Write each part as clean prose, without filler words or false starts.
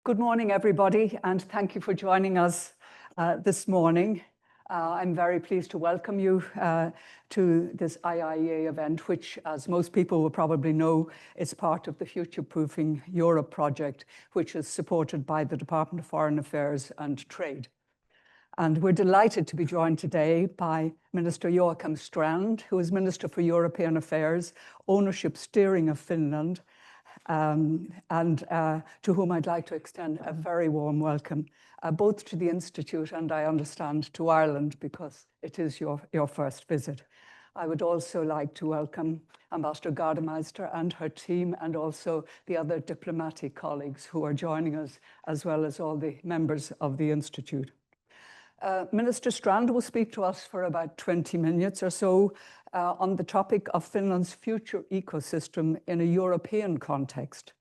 Good morning, everybody, and thank you for joining us this morning. I'm very pleased to welcome you to this IIEA event, which, as most people will probably know, is part of the Future Proofing Europe project, which is supported by the Department of Foreign Affairs and Trade. And we're delighted to be joined today by Minister Joakim Strand, who is Minister for European Affairs, Ownership Steering of Finland, to whom I'd like to extend a very warm welcome, both to the Institute and, I understand, to Ireland, because it is your first visit. I would also like to welcome Ambassador Gardemeister and her team, and also the other diplomatic colleagues who are joining us, as well as all the members of the Institute. Minister Strand will speak to us for about 20 minutes or so on the topic of Finland's future ecosystem in a European context,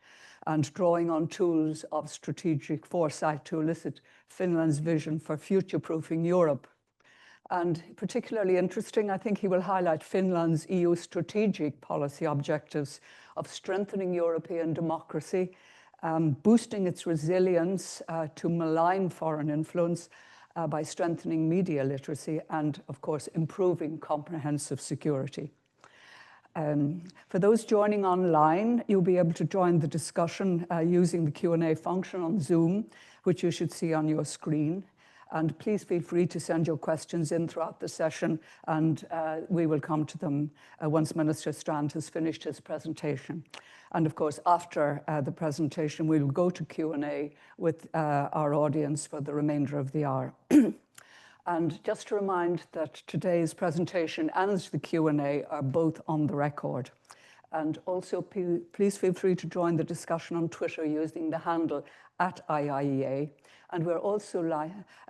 and drawing on tools of strategic foresight to elicit Finland's vision for future-proofing Europe. And particularly interesting, I think he will highlight Finland's EU strategic policy objectives of strengthening European democracy, boosting its resilience to malign foreign influence, by strengthening media literacy and, of course, improving comprehensive security. For those joining online, you'll be able to join the discussion using the Q&A function on Zoom, which you should see on your screen. And please feel free to send your questions in throughout the session, and we will come to them once Minister Strand has finished his presentation. And of course, after the presentation, we will go to Q&A with our audience for the remainder of the hour. And just to remind that today's presentation and the Q&A are both on the record. And also, please feel free to join the discussion on Twitter using the handle @IIEA. And we're also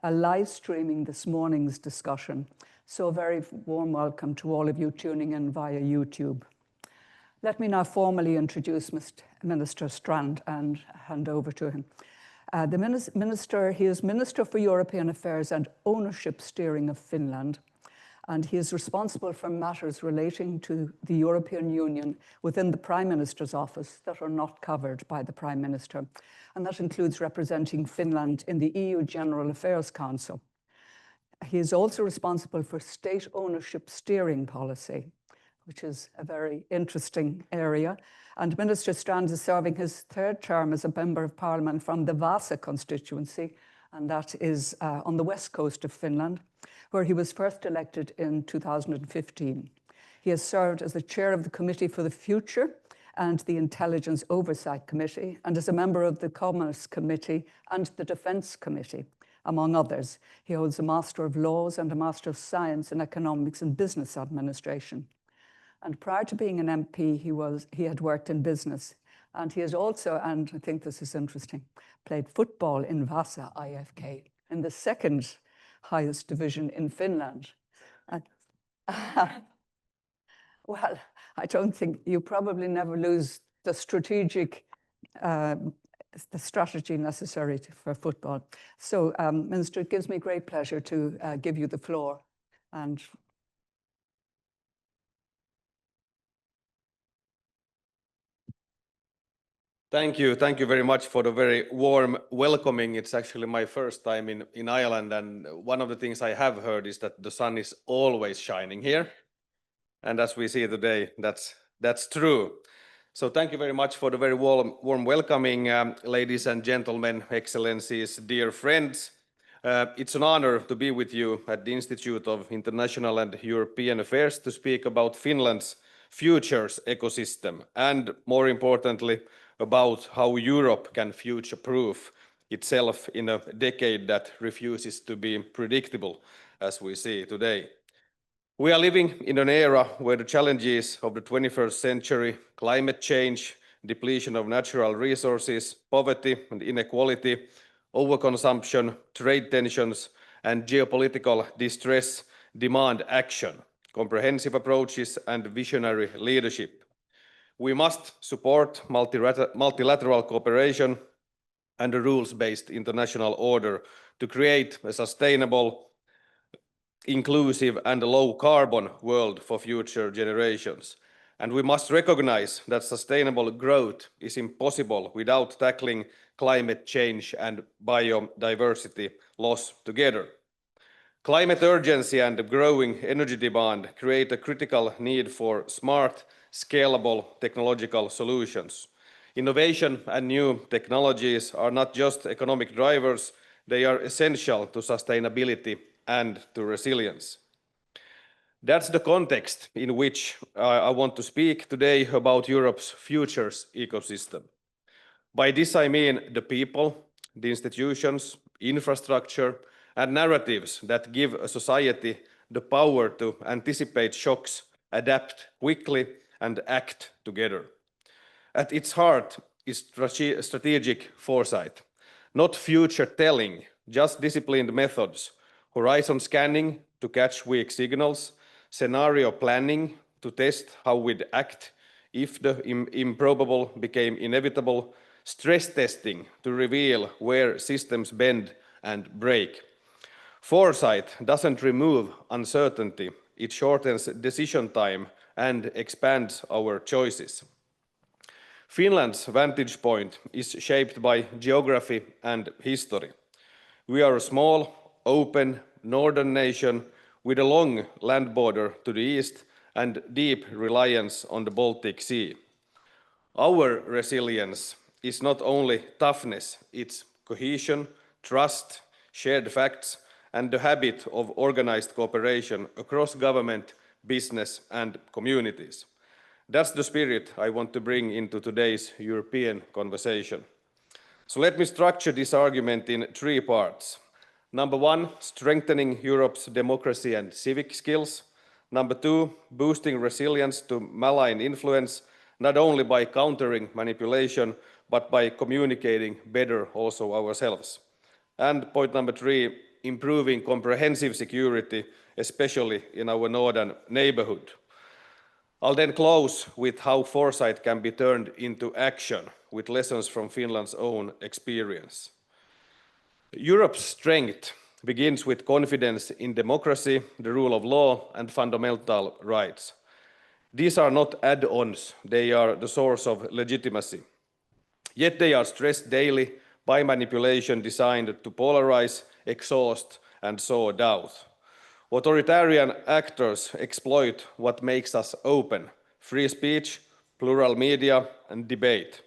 live streaming this morning's discussion. So a very warm welcome to all of you tuning in via YouTube. Let me now formally introduce Minister Strand and hand over to him. He is Minister for European Affairs and Ownership Steering of Finland, and he is responsible for matters relating to the European Union within the Prime Minister's office that are not covered by the Prime Minister, and that includes representing Finland in the EU General Affairs Council. He is also responsible for state ownership steering policy, which is a very interesting area. And Minister Strand is serving his third term as a Member of Parliament from the Vaasa constituency, and that is on the west coast of Finland, where he was first elected in 2015. He has served as the chair of the Committee for the Future and the Intelligence Oversight Committee, and as a member of the Commerce Committee and the Defence Committee, among others. He holds a Master of Laws and a Master of Science in Economics and Business Administration. And prior to being an MP, he had worked in business. And he has also, and I think this is interesting, played football in Vaasa IFK, in the second highest division in Finland. Well, I don't think you probably never lose the strategy necessary for football. So, Minister, it gives me great pleasure to give you the floor. And Thank you very much for the very warm welcoming. It's actually my first time in Ireland, and one of the things I have heard is that the sun is always shining here. And as we see today, that's true. So thank you very much for the very warm welcoming, ladies and gentlemen, excellencies, dear friends. It's an honor to be with you at the Institute of International and European Affairs to speak about Finland's futures ecosystem, and more importantly, about how Europe can future-proof itself in a decade that refuses to be predictable, as we see today. We are living in an era where the challenges of the 21st century, climate change, depletion of natural resources, poverty and inequality, overconsumption, trade tensions, and geopolitical distress demand action, comprehensive approaches, and visionary leadership. We must support multilateral cooperation and a rules-based international order to create a sustainable, inclusive, and low-carbon world for future generations. And we must recognize that sustainable growth is impossible without tackling climate change and biodiversity loss together. Climate urgency and growing energy demand create a critical need for smart, scalable technological solutions. Innovation and new technologies are not just economic drivers, they are essential to sustainability and to resilience. That's the context in which I want to speak today about Europe's futures ecosystem. By this I mean the people, the institutions, infrastructure, and narratives that give a society the power to anticipate shocks, adapt quickly, and act together. At its heart is strategic foresight, not future telling, just disciplined methods, horizon scanning to catch weak signals, scenario planning to test how we'd act if the improbable became inevitable, stress testing to reveal where systems bend and break. Foresight doesn't remove uncertainty, it shortens decision time and expands our choices. Finland's vantage point is shaped by geography and history. We are a small, open, northern nation with a long land border to the east and deep reliance on the Baltic Sea. Our resilience is not only toughness, it's cohesion, trust, shared facts, and the habit of organized cooperation across government, business, and communities. That's the spirit I want to bring into today's European conversation. So let me structure this argument in three parts. Number one, strengthening Europe's democracy and civic skills. Number two, boosting resilience to malign influence, not only by countering manipulation, but by communicating better also ourselves. And point number three, improving comprehensive security, especially in our northern neighborhood. I'll then close with how foresight can be turned into action with lessons from Finland's own experience. Europe's strength begins with confidence in democracy, the rule of law, and fundamental rights. These are not add-ons, they are the source of legitimacy. Yet they are stressed daily by manipulation designed to polarize, exhaust, and sow doubt. Authoritarian actors exploit what makes us open: free speech, plural media, and debate.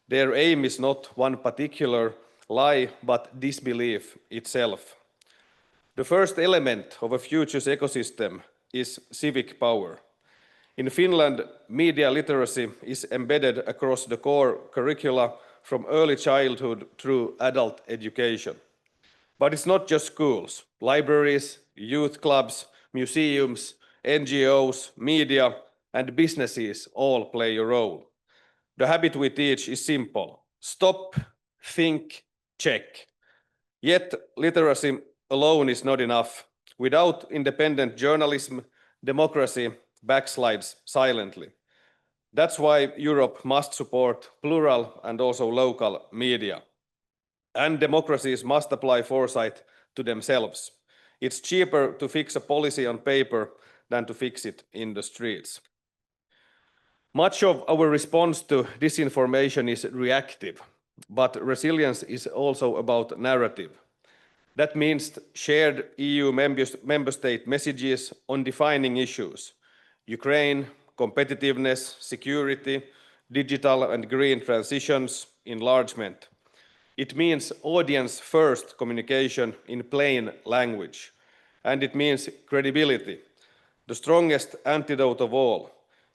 Their aim is not one particular lie, but disbelief itself. The first element of a future's ecosystem is civic power. In Finland, media literacy is embedded across the core curricula from early childhood through adult education. But it's not just schools. Libraries, youth clubs, museums, NGOs, media, and businesses all play a role. The habit we teach is simple: stop, think, check. Yet literacy alone is not enough. Without independent journalism, democracy backslides silently. That's why Europe must support plural and also local media. And democracies must apply foresight to themselves. It's cheaper to fix a policy on paper than to fix it in the streets. Much of our response to disinformation is reactive, but resilience is also about narrative. That means shared EU member state messages on defining issues: Ukraine, competitiveness, security, digital and green transitions, enlargement. It means audience-first communication in plain language. And it means credibility, the strongest antidote of all.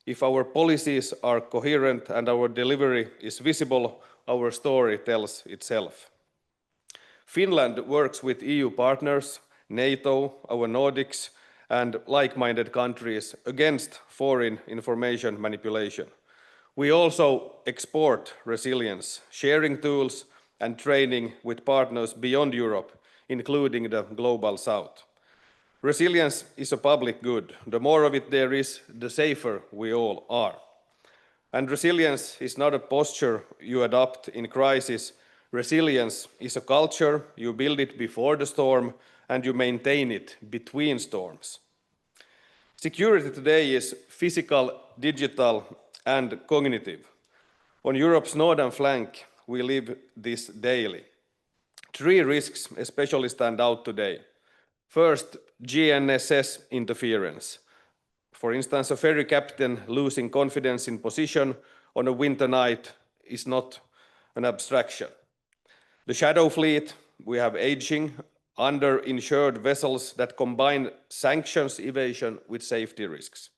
If our policies are coherent and our delivery is visible, our story tells itself. Finland works with EU partners, NATO, our Nordics, and like-minded countries against foreign information manipulation. We also export resilience, sharing tools and training with partners beyond Europe, including the Global South. Resilience is a public good. The more of it there is, the safer we all are. And resilience is not a posture you adopt in crisis. Resilience is a culture. You build it before the storm and you maintain it between storms. Security today is physical, digital, and cognitive. On Europe's northern flank, we live this daily. Three risks especially stand out today. First, GNSS interference. For instance, a ferry captain losing confidence in position on a winter night is not an abstraction. The shadow fleet, we have aging, under-insured vessels that combine sanctions evasion with safety risks.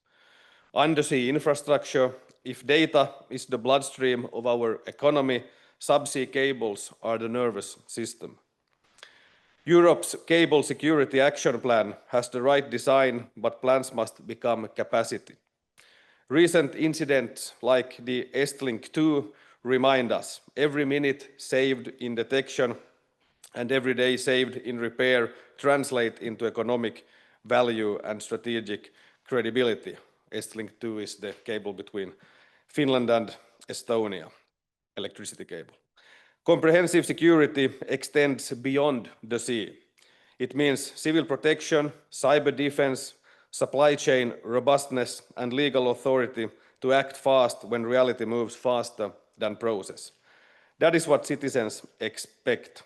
Undersea infrastructure, if data is the bloodstream of our economy, subsea cables are the nervous system. Europe's Cable Security Action Plan has the right design, but plans must become capacity. Recent incidents like the Estlink 2 remind us every minute saved in detection and every day saved in repair translate into economic value and strategic credibility. Estlink 2 is the cable between Finland and Estonia, electricity cable. Comprehensive security extends beyond the sea. It means civil protection, cyber defense, supply chain robustness, and legal authority to act fast when reality moves faster than process. That is what citizens expect.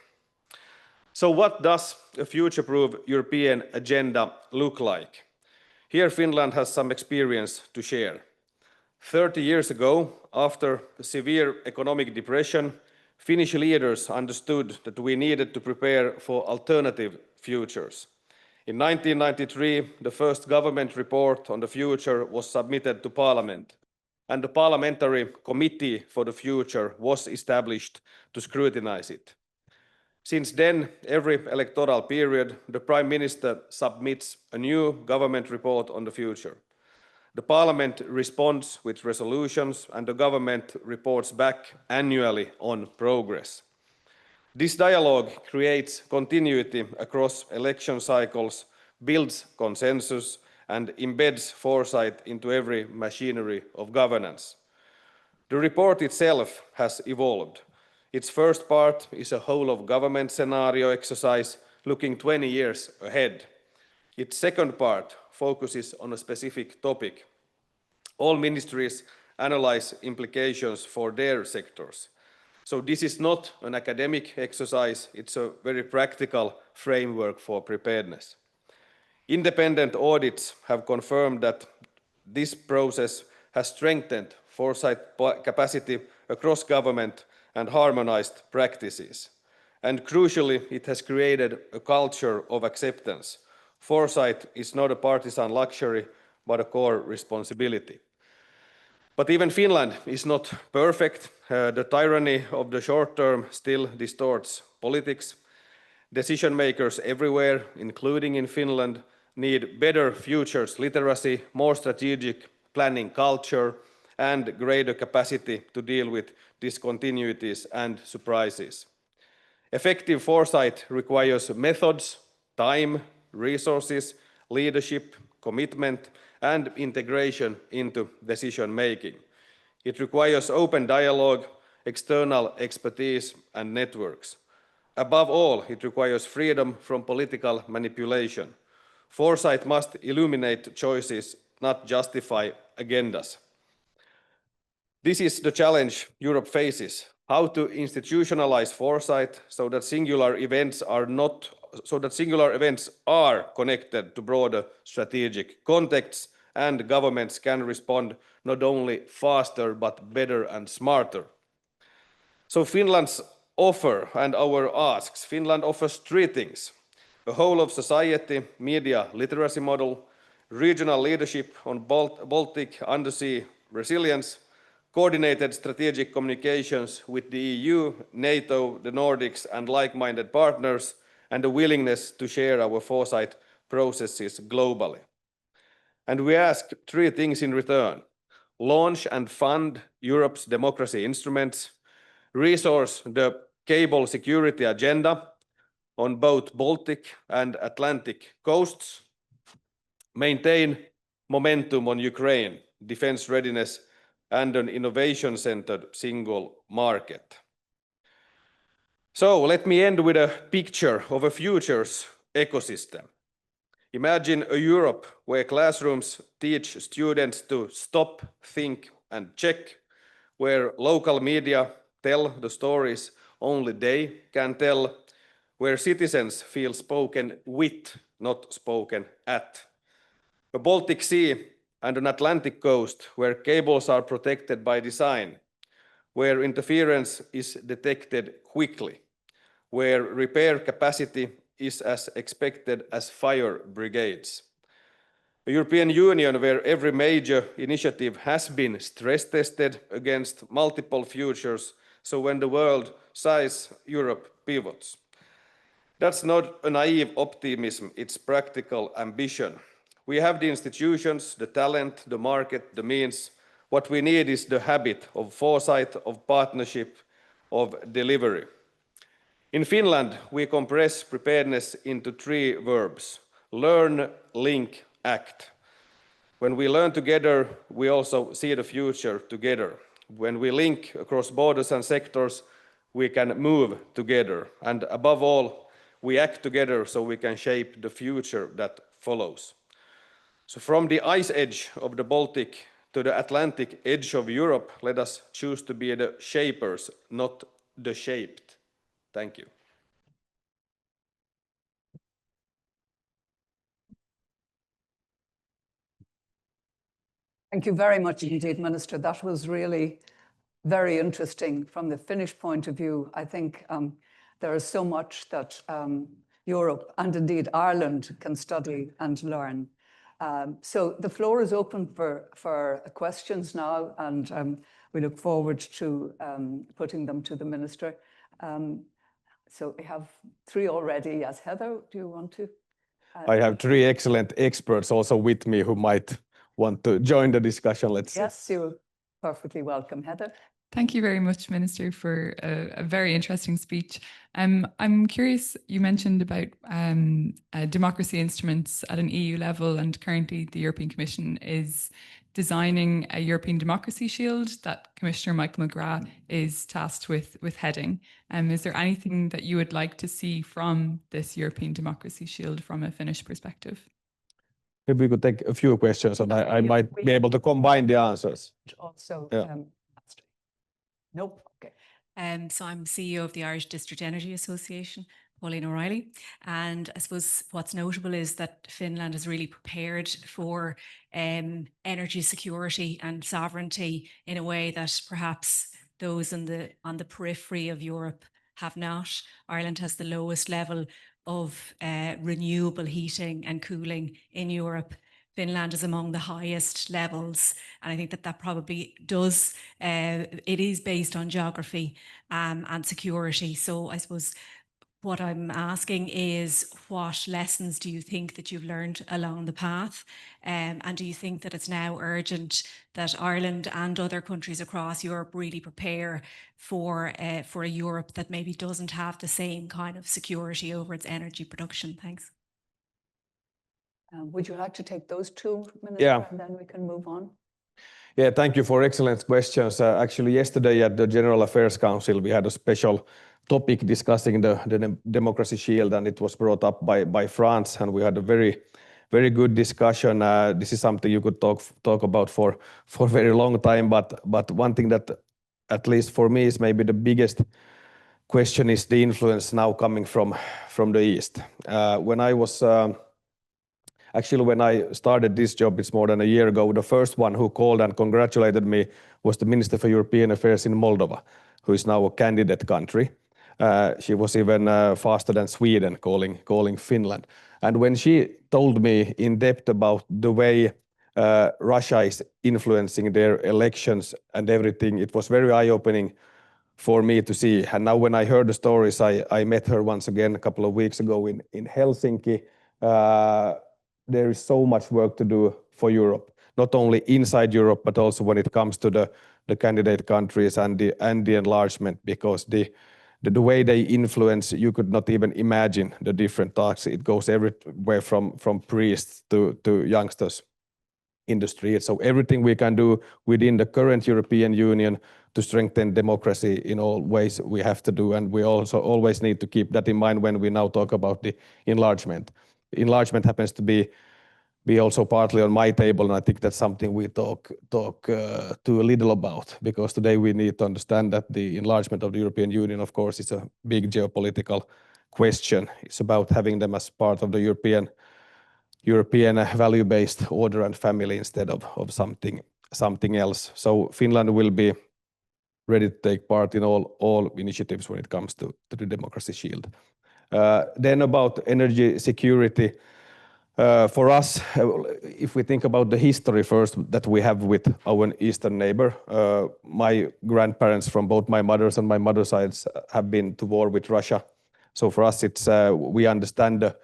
So what does a future-proof European agenda look like? Here Finland has some experience to share. 30 years ago, after the severe economic depression, Finnish leaders understood that we needed to prepare for alternative futures. In 1993, the first government report on the future was submitted to Parliament, and the Parliamentary Committee for the Future was established to scrutinize it. Since then, every electoral period, the Prime Minister submits a new government report on the future. The Parliament responds with resolutions and the government reports back annually on progress. This dialogue creates continuity across election cycles, builds consensus, and embeds foresight into every machinery of governance. The report itself has evolved. Its first part is a whole of government scenario exercise looking 20 years ahead. Its second part focuses on a specific topic. All ministries analyze implications for their sectors. So this is not an academic exercise, it's a very practical framework for preparedness. Independent audits have confirmed that this process has strengthened foresight capacity across government and harmonized practices. And crucially, it has created a culture of acceptance. Foresight is not a partisan luxury, but a core responsibility. But even Finland is not perfect. The tyranny of the short term still distorts politics. Decision makers everywhere, including in Finland, need better futures literacy, more strategic planning culture, and greater capacity to deal with discontinuities and surprises. Effective foresight requires methods, time, resources, leadership, commitment, and integration into decision making. It requires open dialogue, external expertise, and networks. Above all, it requires freedom from political manipulation. Foresight must illuminate choices, not justify agendas. This is the challenge Europe faces: how to institutionalize foresight so that singular events are connected to broader strategic contexts, and governments can respond not only faster but better and smarter. So Finland's offer and our asks. Finland offers three things: a whole of society media literacy model, regional leadership on Baltic undersea resilience, coordinated strategic communications with the EU, NATO, the Nordics, and like-minded partners, and a willingness to share our foresight processes globally. And we ask three things in return: launch and fund Europe's democracy instruments, resource the cable security agenda on both Baltic and Atlantic coasts, maintain momentum on Ukraine, defense readiness, and an innovation-centered single market. So let me end with a picture of a future's ecosystem. Imagine a Europe where classrooms teach students to stop, think, and check, where local media tell the stories only they can tell, where citizens feel spoken with, not spoken at. A Baltic Sea and an Atlantic coast where cables are protected by design, where interference is detected quickly, where repair capacity is as expected as fire brigades. A European Union where every major initiative has been stress tested against multiple futures, so when the world sighs, Europe pivots. That's not a naive optimism, it's practical ambition. We have the institutions, the talent, the market, the means. What we need is the habit of foresight, of partnership, of delivery. In Finland, we compress preparedness into 3 verbs: learn, link, act. When we learn together, we also see the future together. When we link across borders and sectors, we can move together. And above all, we act together so we can shape the future that follows. So from the ice edge of the Baltic to the Atlantic edge of Europe, let us choose to be the shapers, not the shaped. Thank you. Thank you very much indeed, Minister. That was really very interesting from the Finnish point of view. I think there is so much that Europe and indeed Ireland can study and learn. So the floor is open for questions now, and we look forward to putting them to the Minister. So we have 3 already. Yes, Heather, do you want to? I have 3 excellent experts also with me who might want to join the discussion. Let's see. Yes, you're perfectly welcome, Heather. Thank you very much, Minister, for a very interesting speech. I'm curious, you mentioned about democracy instruments at an EU level, and currently the European Commission is designing a European Democracy Shield that Commissioner Michael McGrath is tasked with heading. Is there anything that you would like to see from this European Democracy Shield from a Finnish perspective? Maybe we could take a few questions and I might be able to combine the answers. Also, Yeah. Nope. Okay. So I'm CEO of the Irish District Energy Association, Pauline O'Reilly. And I suppose what's notable is that Finland is really prepared for energy security and sovereignty in a way that perhaps those on the periphery of Europe have not. Ireland has the lowest level of renewable heating and cooling in Europe. Finland is among the highest levels, and I think that probably does, it is based on geography and security. So I suppose what I'm asking is, what lessons do you think that you've learned along the path? And do you think that it's now urgent that Ireland and other countries across Europe really prepare for a Europe that maybe doesn't have the same kind of security over its energy production? Thanks. Would you like to take those 2, Minister, Yeah. and then we can move on? Yeah, thank you for excellent questions. Actually, yesterday at the General Affairs Council, we had a special topic discussing the Democracy Shield, and it was brought up by France, and we had a very good discussion. This is something you could talk about for a very long time, but one thing that, at least for me, is maybe the biggest question is the influence now coming from the East. When I started this job, it's more than a year ago, the first one who called and congratulated me was the Minister for European Affairs in Moldova, who is now a candidate country. She was even faster than Sweden calling Finland. And when she told me in depth about the way Russia is influencing their elections and everything, it was very eye-opening for me to see. And now when I heard the stories, I met her once again a couple of weeks ago in Helsinki. There is so much work to do for Europe, not only inside Europe, but also when it comes to the candidate countries and the enlargement, because the way they influence, you could not even imagine the different tasks. It goes everywhere from priests to youngsters in the street. So everything we can do within the current European Union to strengthen democracy in all ways we have to do. And we also always need to keep that in mind when we now talk about the enlargement. enlargement happens to be also partly on my table, and I think that's something we talk too little about, because today we need to understand that the enlargement of the European Union, of course, is a big geopolitical question. It's about having them as part of the European value-based order and family instead of something else. So Finland will be ready to take part in all initiatives when it comes to the democracy shield. Then about energy security, for us, if we think about the history first that we have with our eastern neighbor, my grandparents from both my mother's and my mother's sides have been to war with Russia. So for us, it's we understand the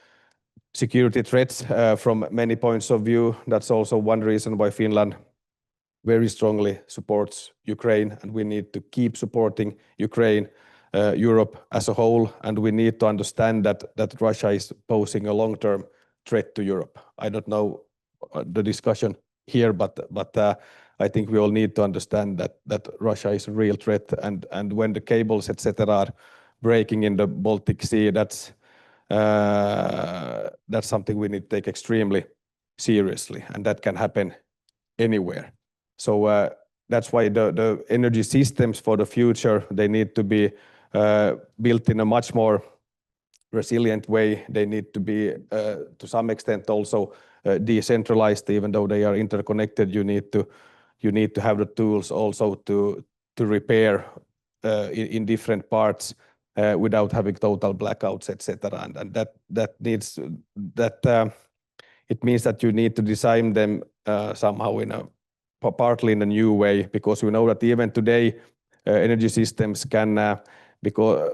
security threats from many points of view. That's also one reason why Finland very strongly supports Ukraine, and we need to keep supporting Ukraine, Europe as a whole, and we need to understand that Russia is posing a long-term threat to Europe. I don't know the discussion here, but I think we all need to understand that Russia is a real threat, and when the cables, etc., are breaking in the Baltic Sea, that's something we need to take extremely seriously, and that can happen anywhere. So that's why the energy systems for the future, they need to be built in a much more resilient way. They need to be to some extent also decentralized, even though they are interconnected. You need to have the tools also to repair in different parts without having total blackouts, etc. And that needs it means that you need to design them somehow partly in a new way, because we know that even today energy systems can because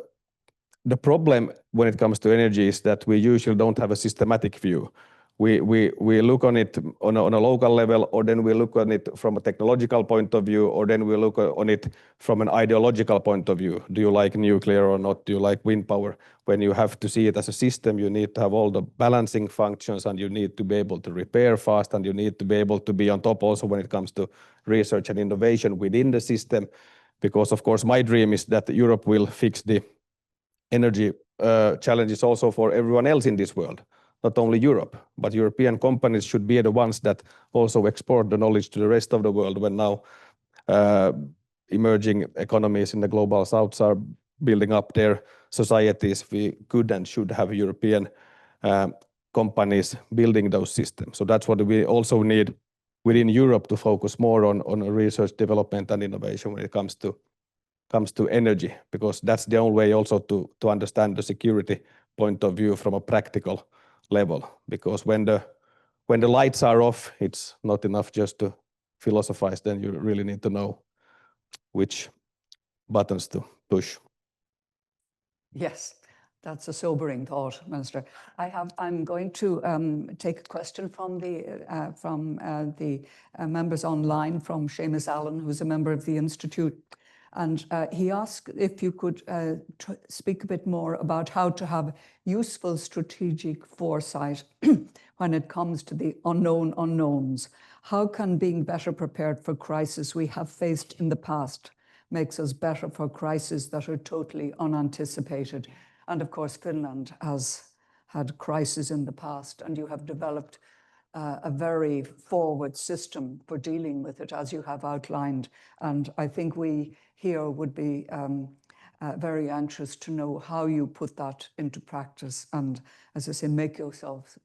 the problem when it comes to energy is that we usually don't have a systematic view. We look on it on a local level, or then we look on it from a technological point of view, or then we look on it from an ideological point of view. Do you like nuclear or not? Do you like wind power? When you have to see it as a system, you need to have all the balancing functions, and you need to be able to repair fast, and you need to be able to be on top also when it comes to research and innovation within the system. Because of course my dream is that Europe will fix the energy challenges also for everyone else in this world, not only Europe, but European companies should be the ones that also export the knowledge to the rest of the world. When now emerging economies in the global south are building up their societies, we could and should have European companies building those systems. So that's what we also need within Europe, to focus more on research, development and innovation when it comes to energy, because that's the only way also to understand the security point of view from a practical level. Because when the lights are off, it's not enough just to philosophize, then you really need to know which buttons to push. Yes, that's a sobering thought, Minister. I'm going to take a question from the members online, from Seamus Allen, who's a member of the Institute. And he asked if you could speak a bit more about how to have useful strategic foresight when it comes to the unknown unknowns. How can being better prepared for crises we have faced in the past makes us better for crises that are totally unanticipated? And of course, Finland has had crises in the past, and you have developed a very forward system for dealing with it, as you have outlined. And I think we here would be very anxious to know how you put that into practice and, as I say, make yourselves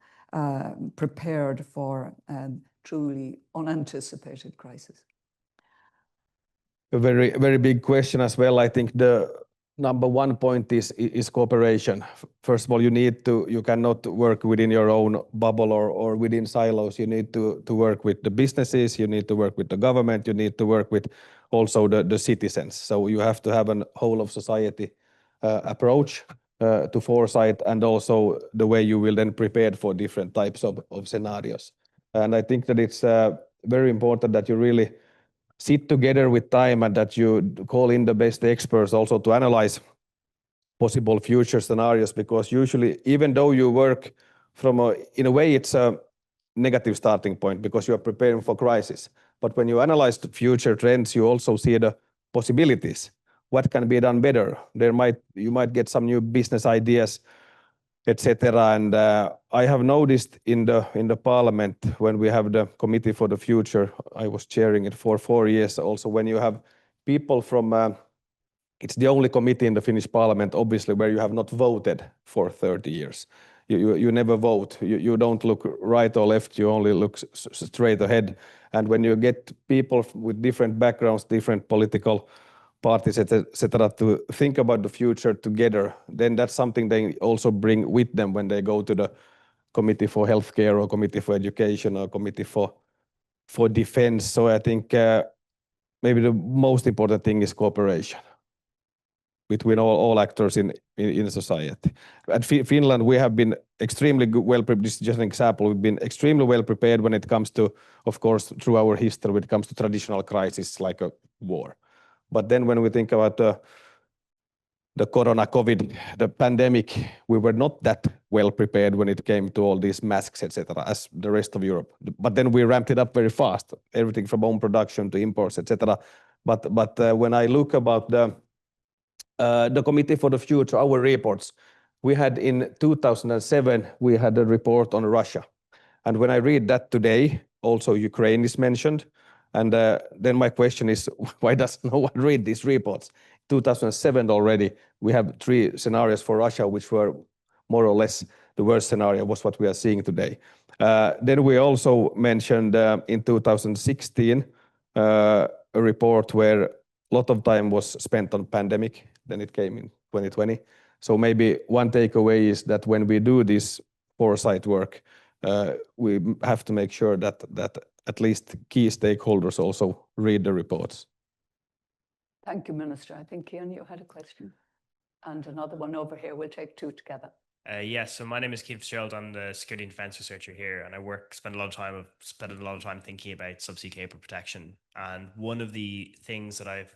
prepared for truly unanticipated crisis. A very, very big question as well. I think the number one point is cooperation. First of all, you cannot work within your own bubble or within silos. You need to work with the businesses, you need to work with the government, you need to work with also the citizens. So you have to have a whole of society approach to foresight, and also the way you will then prepare for different types of scenarios. And I think that it's very important that you really sit together with time, and that you call in the best experts also to analyze possible future scenarios, because usually, even though you work in a way it's a negative starting point because you are preparing for crisis. But when you analyze the future trends, you also see the possibilities. What can be done better? You might get some new business ideas etc. And I have noticed in the parliament, when we have the committee for the future, I was chairing it for 4 years also, when you have people from it's the only committee in the Finnish parliament, obviously, where you have not voted for 30 years. You never vote. You don't look right or left. You only look straight ahead. And when you get people with different backgrounds, different political parties, etc., to think about the future together, then that's something they also bring with them when they go to the committee for healthcare or committee for education or committee for defense. So I think maybe the most important thing is cooperation between all actors in society. At Finland, we have been extremely well prepared. This is just an example. We've been extremely well prepared when it comes to, of course, through our history, when it comes to traditional crises like a war. But then when we think about the corona, COVID, the pandemic, we were not that well prepared when it came to all these masks, etc., as the rest of Europe. But then we ramped it up very fast, everything from own production to imports, etc. But when I look about the Committee for the Future, our reports, we had in 2007, we had a report on Russia. And when I read that today, also Ukraine is mentioned. And then my question is, why does no one read these reports? 2007 already, we have 3 scenarios for Russia, which were more or less the worst scenario was what we are seeing today. Then we also mentioned in 2016 a report where a lot of time was spent on pandemic. Then it came in 2020. So maybe one takeaway is that when we do this foresight work, we have to make sure that at least key stakeholders also read the reports. Thank you, Minister. I think, Ian, you had a question. And another one over here. We'll take 2 together. Yes, so my name is Keith Fitzgerald. I'm the security and defense researcher here, and I spend a lot of time thinking about subsea cable protection. And one of the things that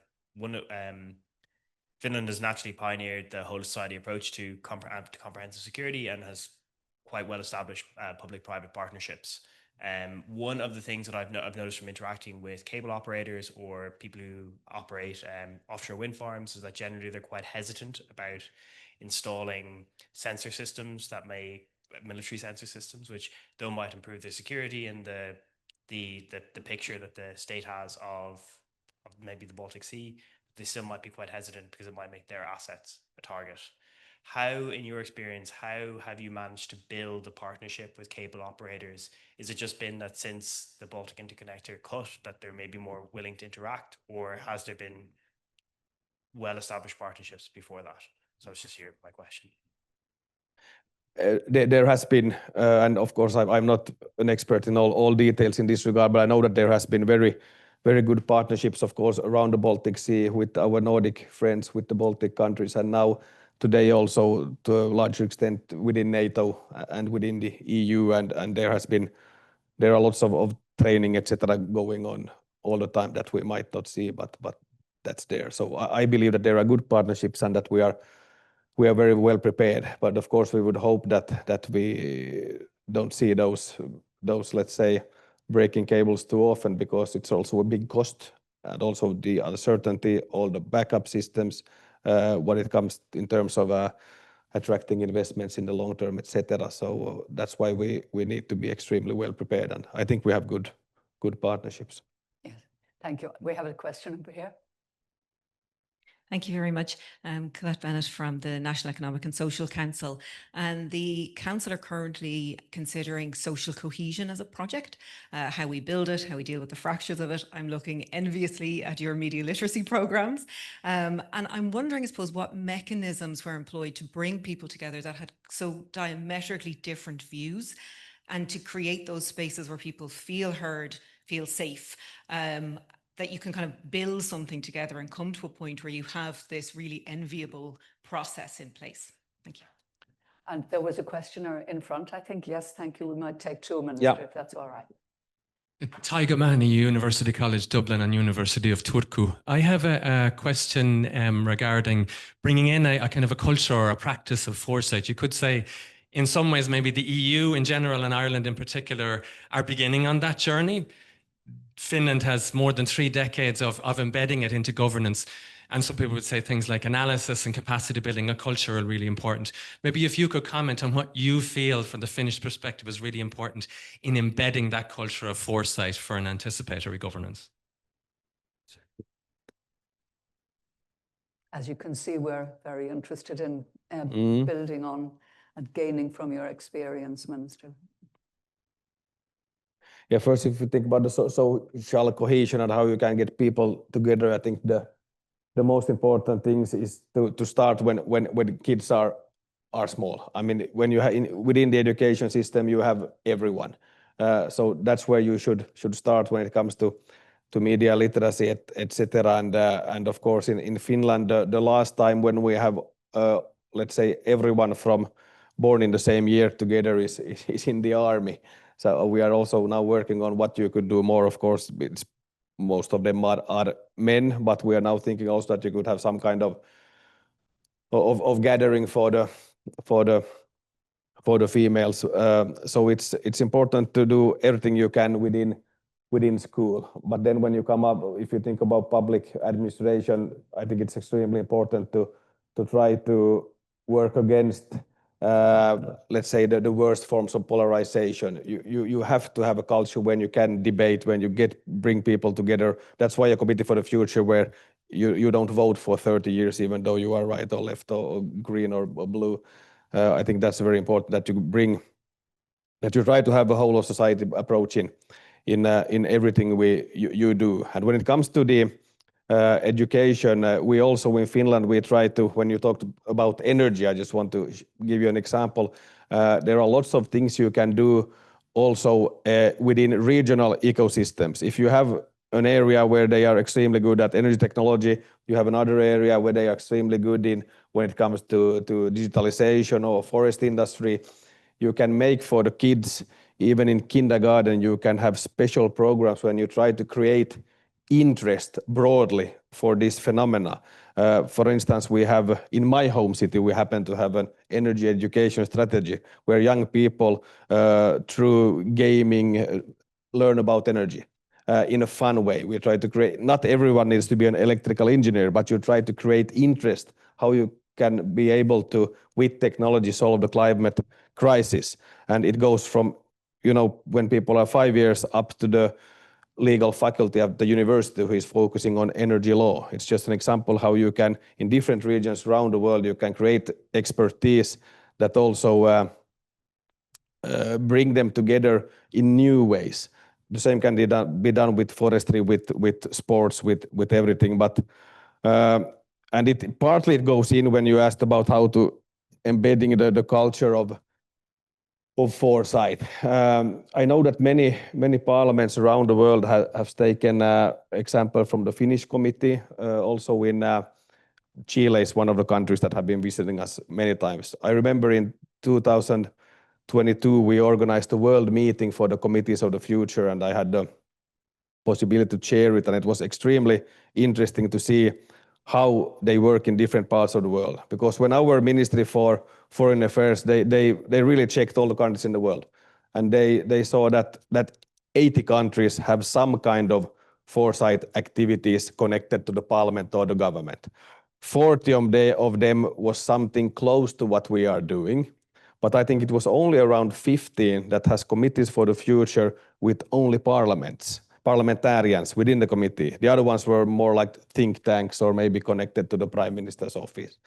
Finland has naturally pioneered the whole society approach to comprehensive security and has quite well established public-private partnerships. One of the things that I've noticed from interacting with cable operators or people who operate offshore wind farms is that generally they're quite hesitant about installing sensor systems military sensor systems, which though might improve their security and the picture that the state has of maybe the Baltic Sea, they still might be quite hesitant because it might make their assets a target. How, in your experience, how have you managed to build a partnership with cable operators? Is it just been that since the Baltic Interconnector cut that they're maybe more willing to interact, or has there been well-established partnerships before that? So it's just here my question. There has been, and of course I'm not an expert in all details in this regard, but I know that there has been very good partnerships, of course, around the Baltic Sea with our Nordic friends, with the Baltic countries, and now today also to a larger extent within NATO and within the EU, and there are lots of training, etc., going on all the time that we might not see, but that's there. So I believe that there are good partnerships and that we are very well prepared. But of course, we would hope that we don't see those let's say breaking cables too often, because it's also a big cost, and also the uncertainty, all the backup systems, when it comes in terms of attracting investments in the long term, etc. So that's why we need to be extremely well prepared, and I think we have good partnerships. Yes, thank you. We have a question over here. Thank you very much. Colette Bennett from the National Economic and Social Council. And the Council are currently considering social cohesion as a project, how we build it, how we deal with the fractures of it. I'm looking enviously at your media literacy programs. And I'm wondering, I suppose, what mechanisms were employed to bring people together that had so diametrically different views, and to create those spaces where people feel heard, feel safe, that you can kind of build something together and come to a point where you have this really enviable process in place. Thank you. And there was a questioner in front, I think. Yes, thank you. We might take 2 minutes, if that's all right. Tyga Mahoney, University College Dublin and University of Turku. I have a question regarding bringing in a kind of a culture or a practice of foresight. You could say, in some ways, maybe the EU in general and Ireland in particular are beginning on that journey. Finland has more than 3 decades of embedding it into governance. And some people would say things like analysis and capacity building, a culture are really important. Maybe if you could comment on what you feel from the Finnish perspective is really important in embedding that culture of foresight for an anticipatory governance. As you can see, we're very interested in building on and gaining from your experience, Minister. Yeah, first, if you think about the social cohesion and how you can get people together, I think the most important things is to start when kids are small. I mean, when you have within the education system, you have everyone. So that's where you should start when it comes to media literacy, etc. And of course, in Finland, the last time when we have let's say everyone born in the same year together is in the army. So we are also now working on what you could do more. Of course, most of them are men, but we are now thinking also that you could have some kind of gathering for the females. So it's important to do everything you can within school. But then when you come up, if you think about public administration, I think it's extremely important to try to work against let's say the worst forms of polarization. You have to have a culture when you can debate, when you bring people together. That's why a committee for the future where you don't vote for 30 years, even though you are right or left or green or blue. I think that's very important that you try to have a whole of society approach in everything you do. And when it comes to the education, we also in Finland, we try to, when you talked about energy, I just want to give you an example. There are lots of things you can do also within regional ecosystems. If you have an area where they are extremely good at energy technology, you have another area where they are extremely good in when it comes to digitalization or forest industry. You can make for the kids, even in kindergarten, you can have special programs when you try to create interest broadly for this phenomena. For instance, we have in my home city, we happen to have an energy education strategy where young people through gaming learn about energy in a fun way. We try to create, not everyone needs to be an electrical engineer, but you try to create interest, how you can be able to, with technology, solve the climate crisis. And it goes from, when people are 5 years up to the legal faculty at the university who is focusing on energy law. It's just an example how you can, in different regions around the world, you can create expertise that also bring them together in new ways. The same can be done with forestry, with sports, with everything. But and it partly goes in when you asked about how to embedding the culture of foresight. I know that many parliaments around the world have taken example from the Finnish committee. Also in Chile is one of the countries that have been visiting us many times. I remember in 2022 we organized a world meeting for the committees of the future, and I had the possibility to chair it, and it was extremely interesting to see how they work in different parts of the world. Because when our Ministry for Foreign Affairs, they really checked all the countries in the world, and they saw that 80 countries have some kind of foresight activities connected to the parliament or the government. 40 of them was something close to what we are doing, but I think it was only around 15 that has committees for the future with only parliamentarians within the committee. The other ones were more like think tanks or maybe connected to the Prime Minister's office,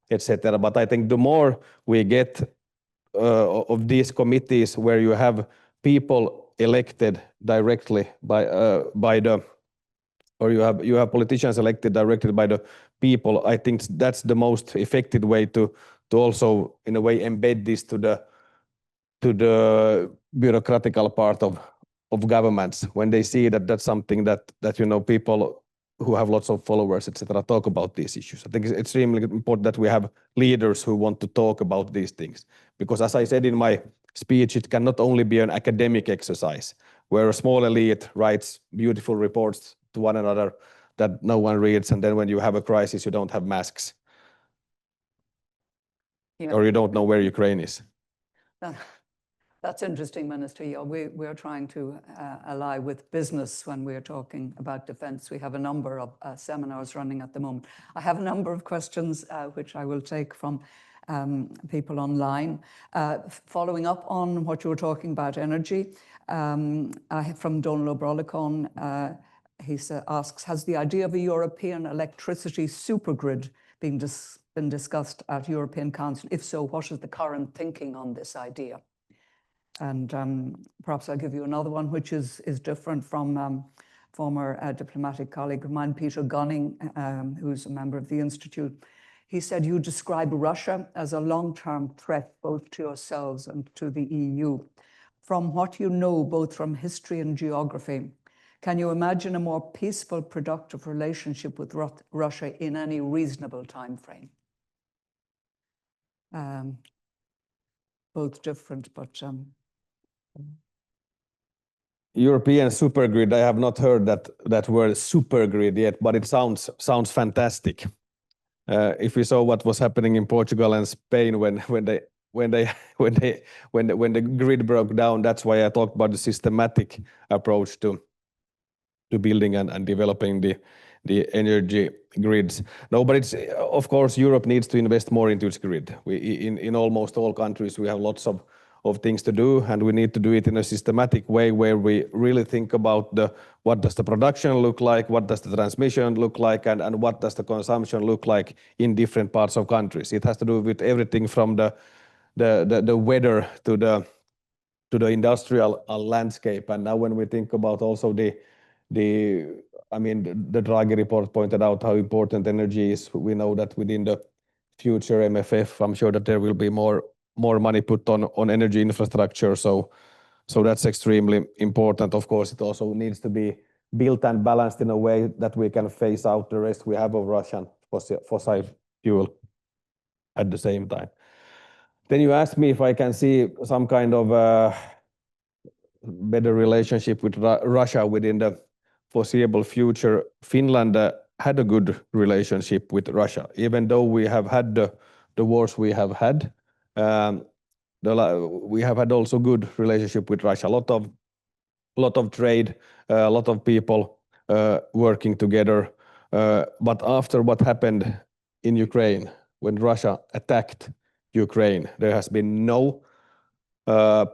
etc. But I think the more we get of these committees where you have people elected directly by the, or you have politicians elected directly by the people, I think that's the most effective way to also in a way embed this to the bureaucratical part of governments, when they see that that's something that people who have lots of followers, etc., talk about these issues. I think it's extremely important that we have leaders who want to talk about these things, because as I said in my speech, it can not only be an academic exercise where a small elite writes beautiful reports to one another that no one reads, and then when you have a crisis, you don't have masks. Yeah. Or you don't know where Ukraine is. That's interesting, Minister. Yeah, we're trying to ally with business when we're talking about defence. We have a number of seminars running at the moment. I have a number of questions which I will take from people online. Following up on what you were talking about, energy, I have from Donal O'Brolacon, he asks, has the idea of a European electricity supergrid been discussed at European Council? If so, what is the current thinking on this idea? And perhaps I'll give you another one, which is different from former diplomatic colleague of mine, Peter Gunning, who's a member of the Institute. He said, you describe Russia as a long-term threat both to yourselves and to the EU. From what you know, both from history and geography, can you imagine a more peaceful, productive relationship with Russia in any reasonable time frame? Both different, but... European supergrid, I have not heard that word supergrid yet, but it sounds fantastic. If we saw what was happening in Portugal and Spain when the grid broke down, that's why I talked about the systematic approach to building and developing the energy grids. No, but it's of course Europe needs to invest more into its grid. In almost all countries we have lots of things to do, and we need to do it in a systematic way where we really think about what does the production look like, what does the transmission look like, and what does the consumption look like in different parts of countries. It has to do with everything from the weather to the industrial landscape. And now when we think about also the Draghi report pointed out how important energy is. We know that within the future MFF, I'm sure that there will be more money put on energy infrastructure. So that's extremely important. Of course, it also needs to be built and balanced in a way that we can phase out the rest we have of Russian fossil fuel at the same time. Then you asked me if I can see some kind of better relationship with Russia within the foreseeable future. Finland had a good relationship with Russia, even though we have had the wars we have had. We have had also good relationship with Russia. A lot of trade, a lot of people working together. But after what happened in Ukraine, when Russia attacked Ukraine, there has been no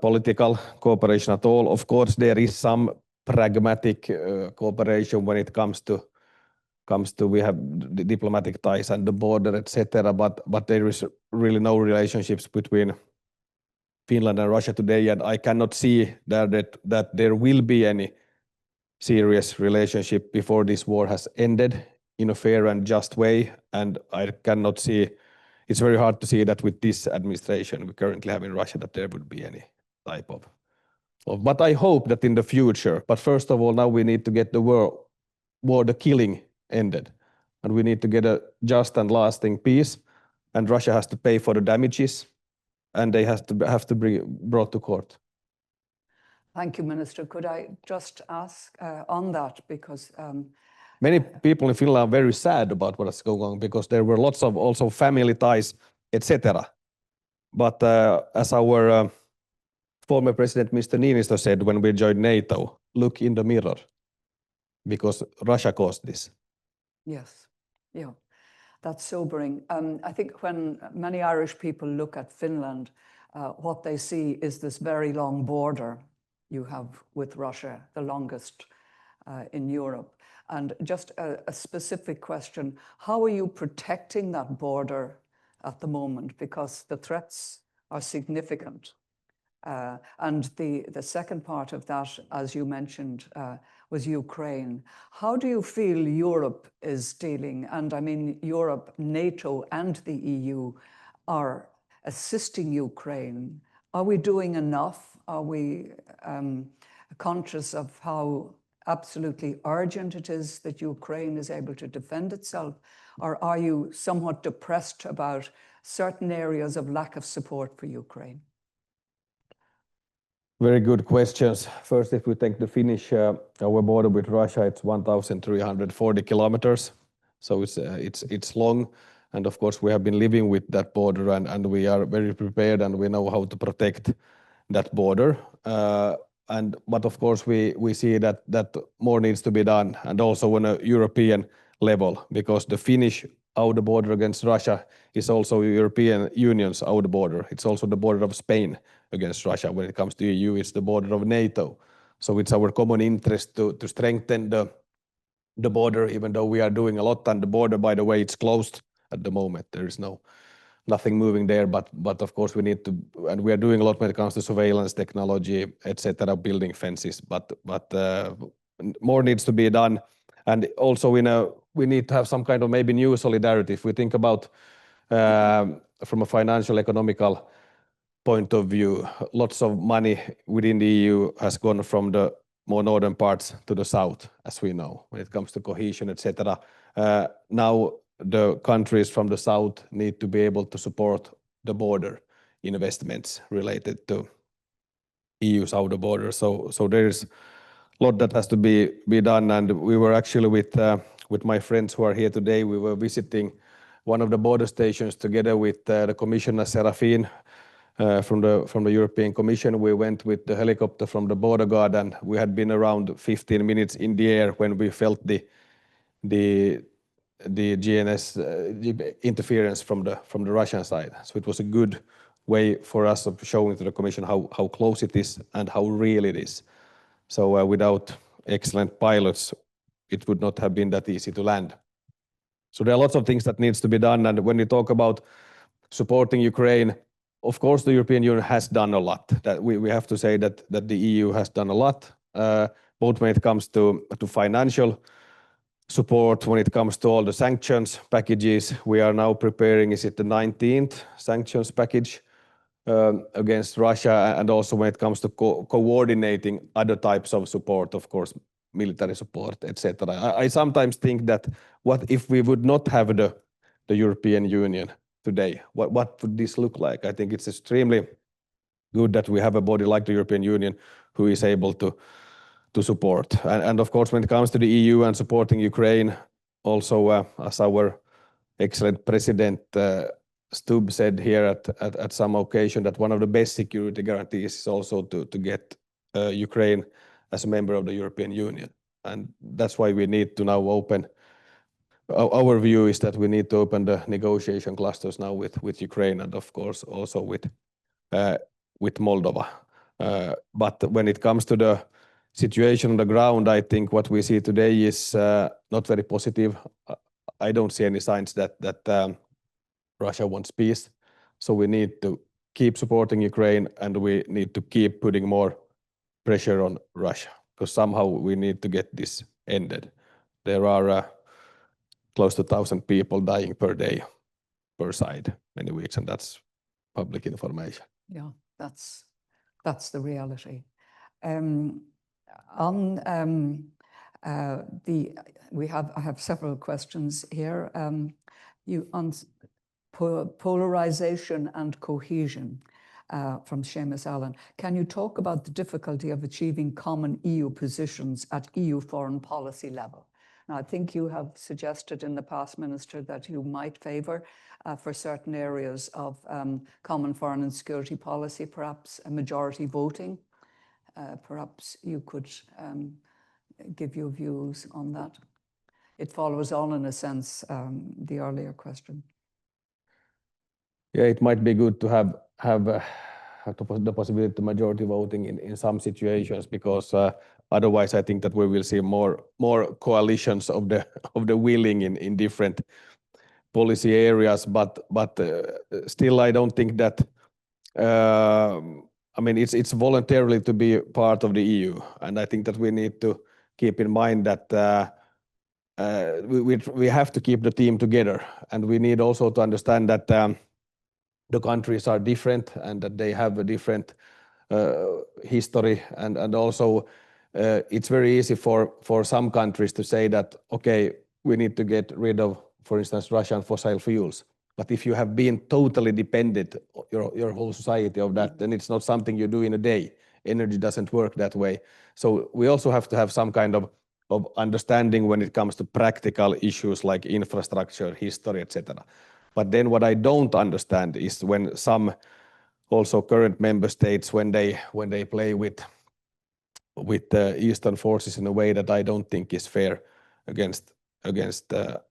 political cooperation at all. Of course, there is some pragmatic cooperation when it comes to we have the diplomatic ties and the border, etc. But there is really no relationships between Finland and Russia today, and I cannot see that there will be any serious relationship before this war has ended in a fair and just way. And I cannot see. It's very hard to see that with this administration we currently have in Russia that there would be any type of. But I hope that in the future. But first of all, now we need to get the war, the killing ended, and we need to get a just and lasting peace. And Russia has to pay for the damages, and they have to be brought to court. Thank you, Minister. Could I just ask on that, because many people in Finland are very sad about what is going on, because there were lots of also family ties, etc. But as our former President Mr. Niinistö said when we joined NATO, look in the mirror, because Russia caused this. Yes, yeah, that's sobering. I think when many Irish people look at Finland, what they see is this very long border you have with Russia, the longest in Europe. And just a specific question, how are you protecting that border at the moment? Because the threats are significant. And the second part of that, as you mentioned, was Ukraine. How do you feel Europe is dealing? And I mean, Europe, NATO and the EU are assisting Ukraine. Are we doing enough? Are we conscious of how absolutely urgent it is that Ukraine is able to defend itself? Or are you somewhat depressed about certain areas of lack of support for Ukraine? Very good questions. First, if we take the Finnish, our border with Russia, it's 1,340 kilometers. So it's long. And of course, we have been living with that border, and we are very prepared, and we know how to protect that border. But of course, we see that more needs to be done, and also on a European level, because the Finnish outer border against Russia is also European Union's outer border. It's also the border of Spain against Russia. When it comes to EU, it's the border of NATO. So it's our common interest to strengthen the border, even though we are doing a lot. And the border, by the way, it's closed at the moment. There is nothing moving there, but of course we need to, and we are doing a lot when it comes to surveillance technology, etc., building fences. But more needs to be done, and also we need to have some kind of maybe new solidarity. If we think about from a financial economical point of view, lots of money within the EU has gone from the more northern parts to the south, as we know, when it comes to cohesion, etc. Now the countries from the south need to be able to support the border investments related to EU's outer border. So there's a lot that has to be done. And we were actually with my friends who are here today, we were visiting one of the border stations together with the Commissioner Serafin from the European Commission. We went with the helicopter from the border guard, and we had been around 15 minutes in the air when we felt the GNS interference from the Russian side. So it was a good way for us of showing to the Commission how close it is and how real it is. So without excellent pilots, it would not have been that easy to land. So there are lots of things that needs to be done. And when you talk about supporting Ukraine, of course, the European Union has done a lot. That we have to say that the EU has done a lot, both when it comes to financial support, when it comes to all the sanctions packages. We are now preparing, is it the 19th sanctions package against Russia, and also when it comes to coordinating other types of support, of course, military support, etc. I sometimes think that what if we would not have the European Union today? What would this look like? I think it's extremely good that we have a body like the European Union who is able to support. And of course, when it comes to the EU and supporting Ukraine, also as our excellent President Stubb said here at some occasion, that one of the best security guarantees is also to get Ukraine as a member of the European Union. And that's why we need to now open, our view is that we need to open the negotiation clusters now with Ukraine, and of course also with Moldova. But when it comes to the situation on the ground, I think what we see today is not very positive. I don't see any signs that Russia wants peace. So we need to keep supporting Ukraine, and we need to keep putting more pressure on Russia, because somehow we need to get this ended. There are close to 1,000 people dying per day, per side, many weeks, and that's public information. Yeah, that's the reality. I have several questions here. On polarization and cohesion from Seamus Allen. Can you talk about the difficulty of achieving common EU positions at EU foreign policy level? Now, I think you have suggested in the past, Minister, that you might favour for certain areas of common foreign and security policy, perhaps a majority voting. Perhaps you could give your views on that. It follows on, in a sense, the earlier question. Yeah, it might be good to have the possibility of majority voting in some situations, because otherwise I think that we will see more coalitions of the willing in different policy areas. But still, I don't think that. I mean, it's voluntarily to be part of the EU, and I think that we need to keep in mind that we have to keep the team together, and we need also to understand that the countries are different and that they have a different history, and also it's very easy for some countries to say that, okay, we need to get rid of, for instance, Russian fossil fuels. But if you have been totally dependent, your whole society of that, then it's not something you do in a day. Energy doesn't work that way. So we also have to have some kind of understanding when it comes to practical issues like infrastructure, history, etc. But then what I don't understand is when some also current member states when they play with the Eastern forces in a way that I don't think is fair against the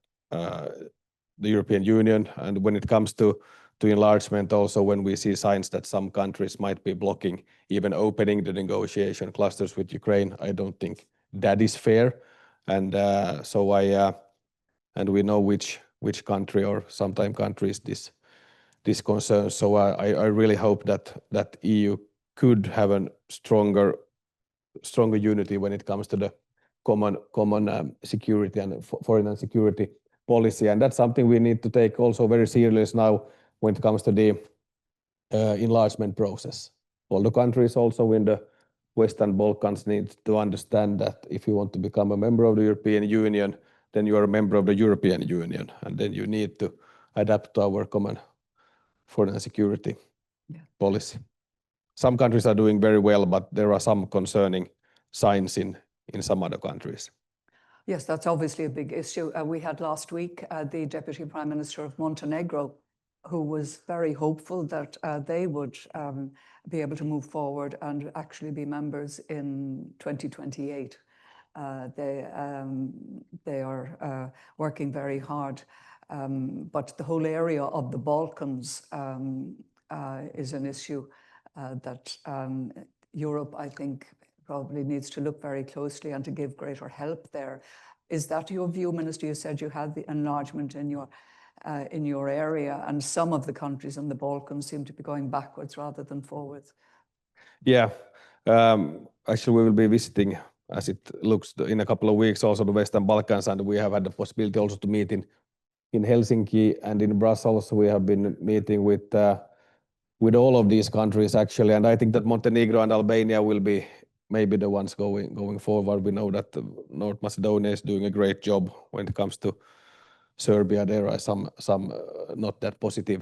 European Union. And when it comes to enlargement, also when we see signs that some countries might be blocking even opening the negotiation clusters with Ukraine, I don't think that is fair. And and we know which country or sometimes countries this concerns. So I really hope that EU could have a stronger unity when it comes to the common security and foreign and security policy, and that's something we need to take also very serious now when it comes to the enlargement process. All the countries also in the Western Balkans need to understand that if you want to become a member of the European Union, then you are a member of the European Union, and then you need to adapt to our common foreign and security policy. Some countries are doing very well, but there are some concerning signs in some other countries. Yes, that's obviously a big issue. We had last week the Deputy Prime Minister of Montenegro, who was very hopeful that they would be able to move forward and actually be members in 2028. They are working very hard, but the whole area of the Balkans is an issue that Europe, I think, probably needs to look very closely and to give greater help there. Is that your view, Minister? You said you had the enlargement in your area, and some of the countries in the Balkans seem to be going backwards rather than forwards. Yeah, actually we will be visiting, as it looks, in a couple of weeks also the Western Balkans, and we have had the possibility also to meet in Helsinki and in Brussels. We have been meeting with all of these countries actually, and I think that Montenegro and Albania will be maybe the ones going forward. We know that North Macedonia is doing a great job when it comes to Serbia. There are some not that positive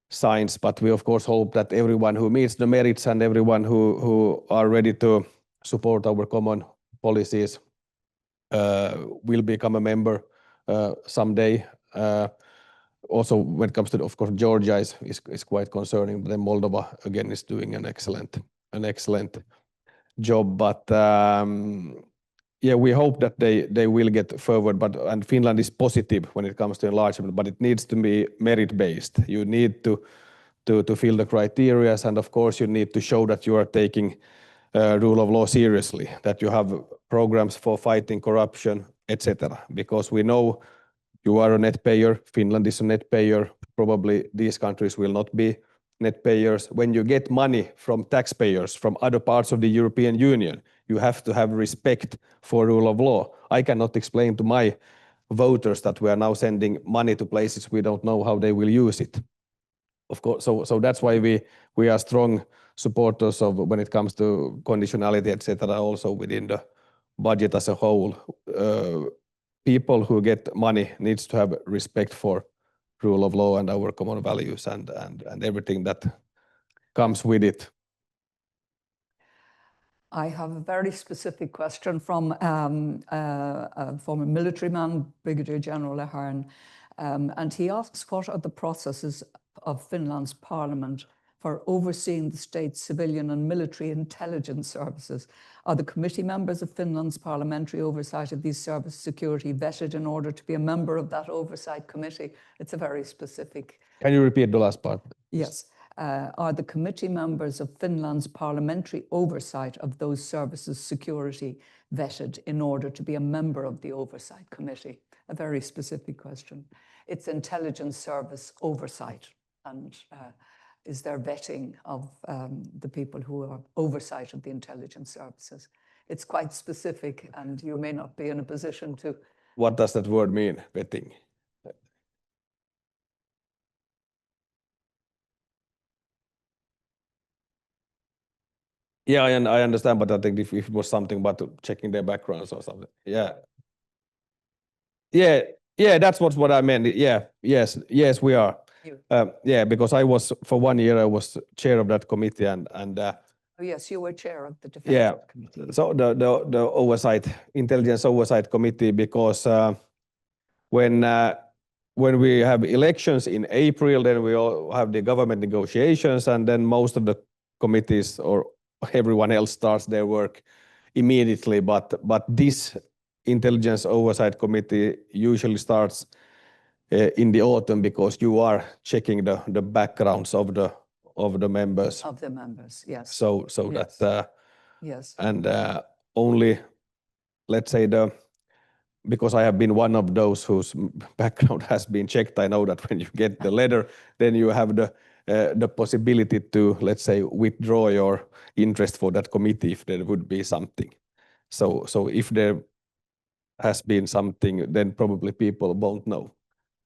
signs, but we of course hope that everyone who meets the merits and everyone who are ready to support our common policies will become a member someday. Also, when it comes to, of course, Georgia is quite concerning, but then Moldova again is doing an excellent job. But yeah, we hope that they will get forward. And Finland is positive when it comes to enlargement, but it needs to be merit-based. You need to fill the criteria, and of course, you need to show that you are taking rule of law seriously, that you have programs for fighting corruption, etc. Because we know you are a net payer. Finland is a net payer. Probably these countries will not be net payers. When you get money from taxpayers from other parts of the European Union, you have to have respect for rule of law. I cannot explain to my voters that we are now sending money to places we don't know how they will use it. Of course, so that's why we are strong supporters of when it comes to conditionality, etc. Also within the budget as a whole. People who get money needs to have respect for rule of law and our common values and everything that comes with it. I have a very specific question from a former military man, Brigadier General Ahern, and he asks, what are the processes of Finland's parliament for overseeing the state's civilian and military intelligence services? Are the committee members of Finland's parliamentary oversight of these services security vetted in order to be a member of that oversight committee? It's a very specific. Can you repeat the last part? Yes. Are the committee members of Finland's parliamentary oversight of those services security vetted in order to be a member of the oversight committee? A very specific question. It's intelligence service oversight, and is there vetting of the people who are oversight of the intelligence services? It's quite specific, and you may not be in a position to. What does that word mean, vetting? Yeah, I understand, but I think if it was something about checking their backgrounds or something. Yeah. Yeah, that's what I meant. Yeah, yes, we are. Yeah, because I was, for 1 year, I was chair of that committee and Oh, yes, you were chair of the defense committee. So the Intelligence Oversight Committee, because when when we have elections in April, then we all have the government negotiations, and then most of the committees or everyone else starts their work immediately. But this Intelligence Oversight Committee usually starts in the autumn, because you are checking the backgrounds of the members. Of the members, yes. So Yes. that Yes. and only, let's say, because I have been one of those whose background has been checked, I know that when you get the letter, then you have the possibility to, let's say, withdraw your interest for that committee if there would be something. So if there has been something, then probably people won't know.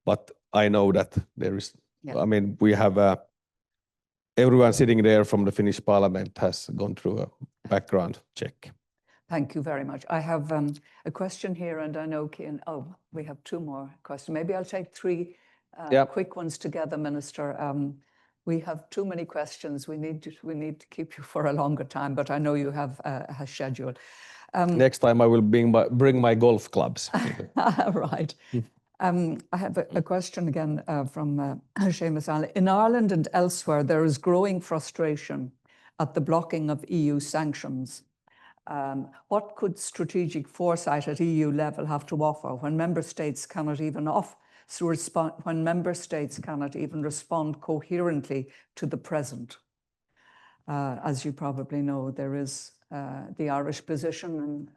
But I know that there is. Yeah. I mean, we have everyone sitting there from the Finnish Parliament has gone through a background check. Thank you very much. I have a question here, and I know, Kian, we have two more questions. Maybe I'll take three quick ones together, Minister. We have too many questions. We need to keep you for a longer time, but I know you have a schedule. Next time I will bring my golf clubs. Right. I have a question again from Seamus Allen. In Ireland and elsewhere, there is growing frustration at the blocking of EU sanctions. What could strategic foresight at EU level have to offer when member states cannot even respond coherently to the present? As you probably know, there is the Irish position in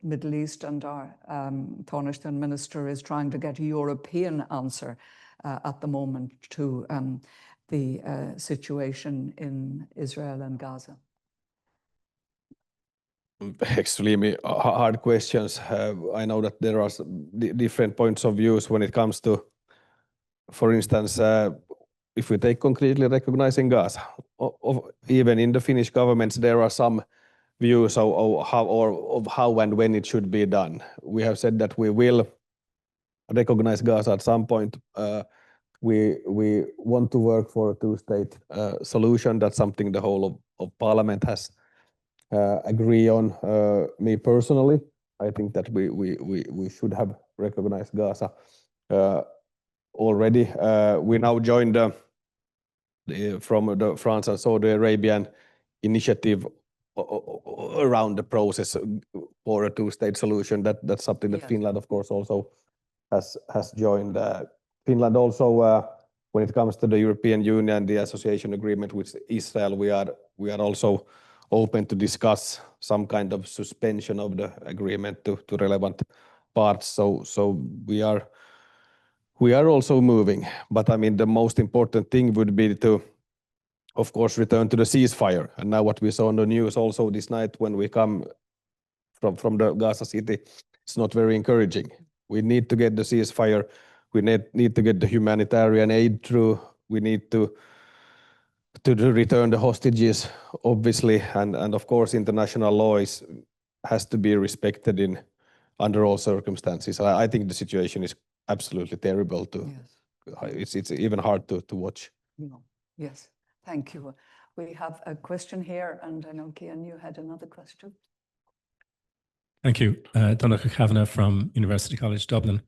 Middle East, and our Taoiseach Minister is trying to get a European answer at the moment to the situation in Israel and Gaza. Extremely hard questions. I know that there are different points of views when it comes to, for instance, if we take concretely recognizing Gaza, even in the Finnish governments, there are some views of how and when it should be done. We have said that we will recognize Gaza at some point. We want to work for a two-state solution. That's something the whole of Parliament has agree on. Me personally, I think that we should have recognized Gaza already. We now joined from the France and Saudi Arabian initiative around the process for a two-state solution. That's something that Finland, of course, also has joined. Finland also, when it comes to the European Union, the association agreement with Israel, we are also open to discuss some kind of suspension of the agreement to relevant parts. So we are also moving. But I mean, the most important thing would be to, of course, return to the ceasefire. And now what we saw on the news also this night when we come from the Gaza City, it's not very encouraging. We need to get the ceasefire. We need to get the humanitarian aid through. We need to return the hostages, obviously, and of course international law has to be respected under all circumstances. I think the situation is absolutely terrible. It's even hard to watch. Yes, thank you. We have a question here, and I know, Kian, you had another question. Thank you. Donnacha Kavanagh from University College Dublin.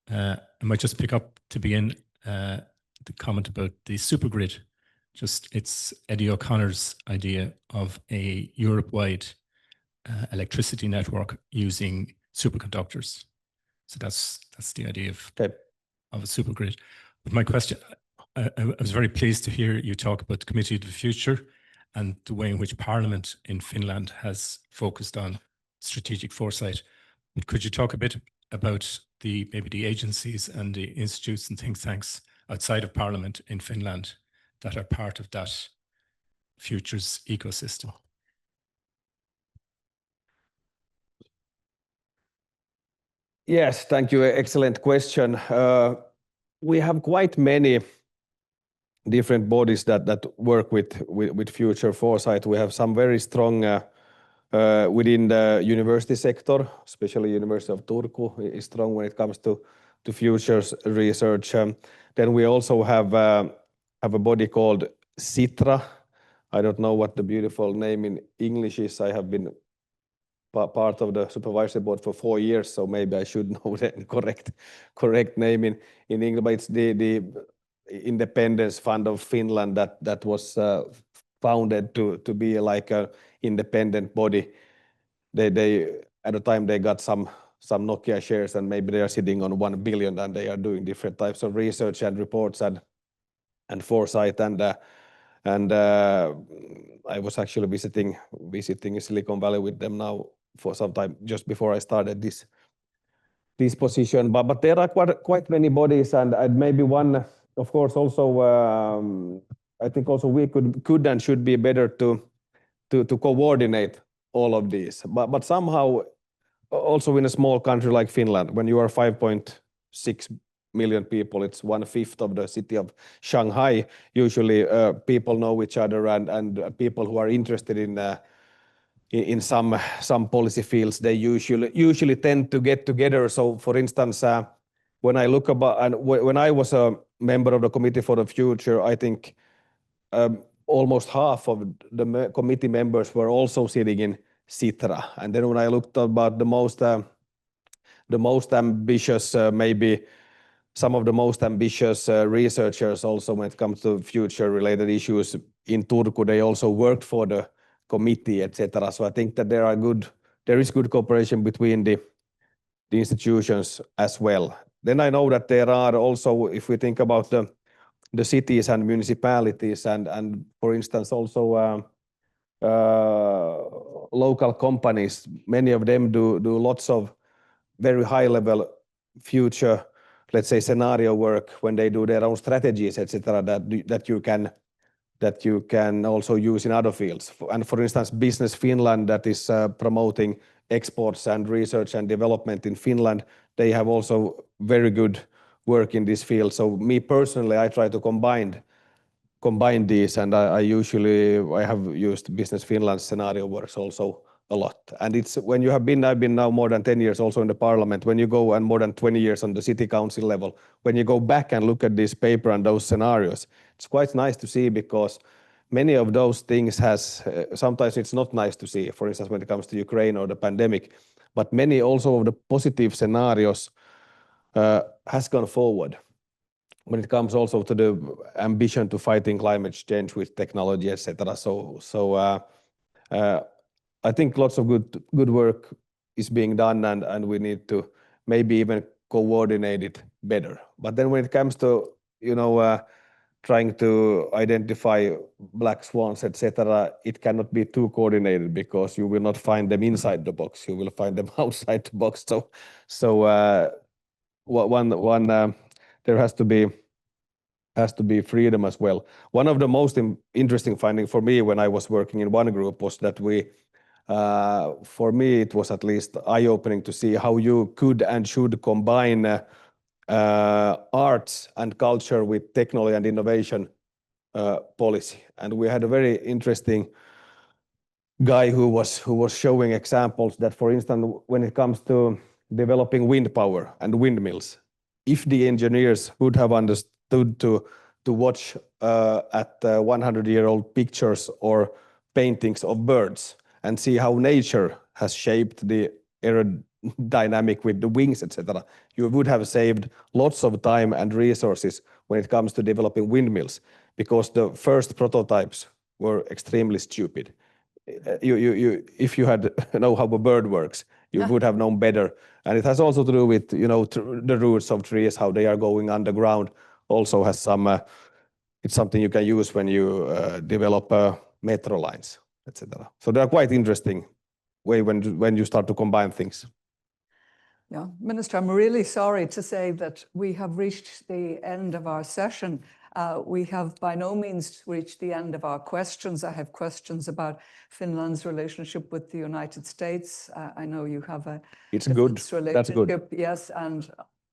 I might just pick up to begin the comment about the supergrid. It's Eddie O'Connor's idea of a Europe-wide electricity network using superconductors. So that's the idea of a supergrid. But my question, I was very pleased to hear you talk about the Committee of the Future and the way in which Parliament in Finland has focused on strategic foresight. But could you talk a bit about maybe the agencies and the institutes and think tanks outside of Parliament in Finland that are part of that futures ecosystem? Yes, thank you. Excellent question. We have quite many different bodies that work with future foresight. We have some very strong within the university sector, especially University of Turku is strong when it comes to futures research. Then we also have a body called Sitra. I don't know what the beautiful name in English is. I have been part of the supervisory board for 4 years, so maybe I should know the correct name in English. But it's the Independence Fund of Finland that was founded to be like a independent body. They at the time they got some Nokia shares, and maybe they are sitting on 1 billion, and they are doing different types of research and reports and foresight, and I was actually visiting Silicon Valley with them now for some time just before I started this position. But there are quite many bodies, and maybe one, of course, also I think also we could and should be better to coordinate all of these. But somehow also in a small country like Finland, when you are 5.6 million people, it's 1/5 of the city of Shanghai. Usually people know each other, and people who are interested in some policy fields, they usually tend to get together. So for instance, when I look about, and when I was a member of the Committee for the Future, I think almost half of the committee members were also sitting in Sitra. And then when I looked about the most ambitious, maybe some of the most ambitious researchers also when it comes to future-related issues in Turku, they also worked for the committee, etc. So I think that there is good cooperation between the institutions as well. Then I know that there are also, if we think about the cities and municipalities, and for instance also local companies, many of them do lots of very high-level future, let's say, scenario work when they do their own strategies, etc. That you can also use in other fields. And for instance, Business Finland, that is promoting exports and research and development in Finland, they have also very good work in this field. So me personally, I try to combine these, and I have used Business Finland's scenario works also a lot. And it's when I've been now more than 10 years also in the parliament, when you go, and more than 20 years on the city council level, when you go back and look at this paper and those scenarios, it's quite nice to see, because many of those things sometimes it's not nice to see, for instance, when it comes to Ukraine or the pandemic, but many also of the positive scenarios has gone forward when it comes also to the ambition to fighting climate change with technology, etc. So I think lots of good work is being done, and we need to maybe even coordinate it better. But then when it comes to trying to identify black swans, etc., it cannot be too coordinated, because you will not find them inside the box. You will find them outside the box. So there has to be freedom as well. One of the most interesting findings for me when I was working in one group was that for me, it was at least eye-opening to see how you could and should combine arts and culture with technology and innovation policy. And we had a very interesting guy who was showing examples that, for instance, when it comes to developing wind power and windmills, if the engineers would have understood to watch at 100-year-old pictures or paintings of birds and see how nature has shaped the aerodynamic with the wings, etc., you would have saved lots of time and resources when it comes to developing windmills, because the first prototypes were extremely stupid. If you had know how a bird works, you would have known better. And it has also to do with the roots of trees, how they are going underground. Also has it's something you can use when you develop metro lines, etc. So they are quite interesting way when you start to combine things. Yeah, Minister, I'm really sorry to say that we have reached the end of our session. We have by no means reached the end of our questions. I have questions about Finland's relationship with the United States. I know you have a defense relationship. That's good. Yes,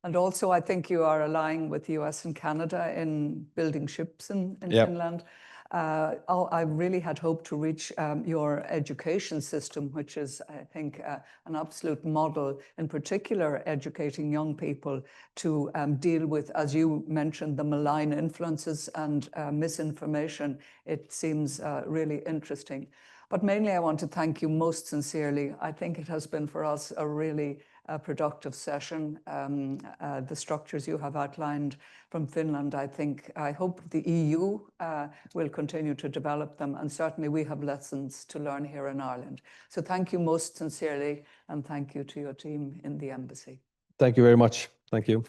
and also I think you are allying with the US and Canada in building ships in Finland. I really had hoped to reach your education system, which is, I think, an absolute model, in particular educating young people to deal with, as you mentioned, the malign influences and misinformation. It seems really interesting. But mainly I want to thank you most sincerely. I think it has been for us a really productive session. The structures you have outlined from Finland, I hope the EU will continue to develop them, and certainly we have lessons to learn here in Ireland. So thank you most sincerely, and thank you to your team in the embassy. Thank you very much. Thank you.